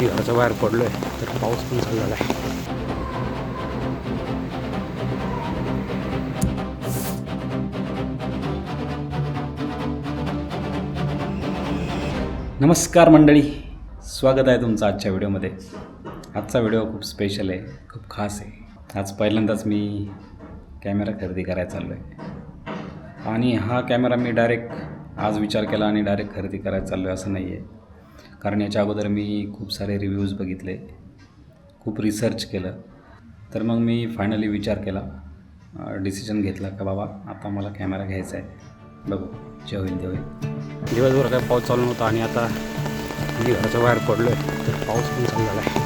मी घराच्या बाहेर पडलो आहे तर पाऊस पण चालू झाला आहे. नमस्कार मंडळी, स्वागत आहे तुमचं आजच्या व्हिडिओमध्ये. आजचा व्हिडिओ खूप स्पेशल आहे, खूप खास आहे. आज पहिल्यांदाच मी कॅमेरा खरेदी करायला चाललो आहे आणि हा कॅमेरा मी डायरेक्ट आज विचार केला आणि डायरेक्ट खरेदी करायला चाललो आहे असं नाही आहे. कारण याच्या अगोदर मी खूप सारे रिव्ह्यूज बघितले, खूप रिसर्च केलं. तर मग मी फायनली विचार केला, डिसिजन घेतला का बाबा आता मला कॅमेरा घ्यायचा आहे. बघू जे होईल ते होईल. दिवसभर काय पाऊस चालू नव्हता आणि आता मी घराच्या बाहेर पडलो आहे तर पाऊस पण चालू झाला आहे.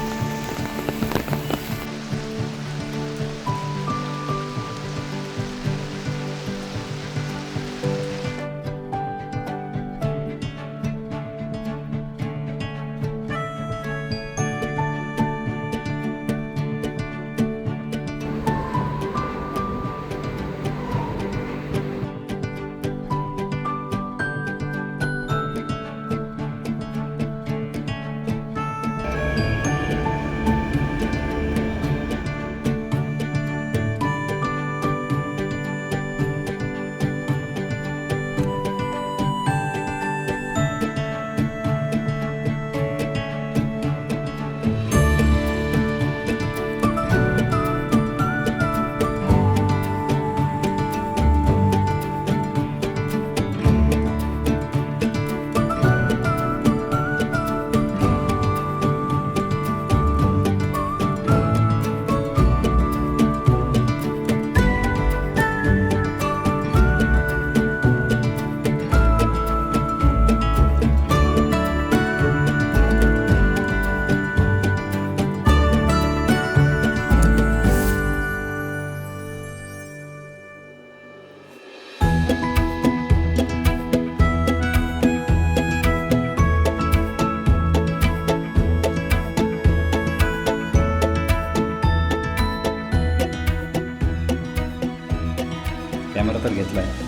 कॅमेरा तर घेतला आहे,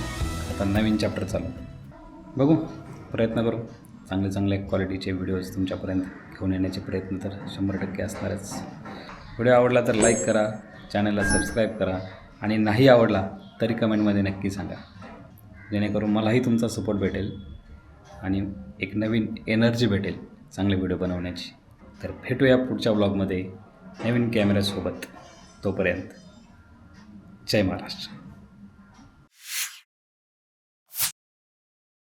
आता नवीन चॅप्टर चालू. बघू, प्रयत्न करू. चांगले क्वालिटीचे व्हिडिओज तुमच्यापर्यंत घेऊन येण्याचे प्रयत्न तर 100% असणारच. व्हिडिओ आवडला तर लाईक करा, चॅनलला सबस्क्राईब करा आणि नाही आवडला तरी कमेंटमध्ये नक्की सांगा, जेणेकरून मलाही तुमचा सपोर्ट भेटेल आणि एक नवीन एनर्जी भेटेल चांगले व्हिडिओ बनवण्याची. तर भेटूया पुढच्या ब्लॉगमध्ये नवीन कॅमेऱ्यासोबत. तोपर्यंत जय महाराष्ट्र.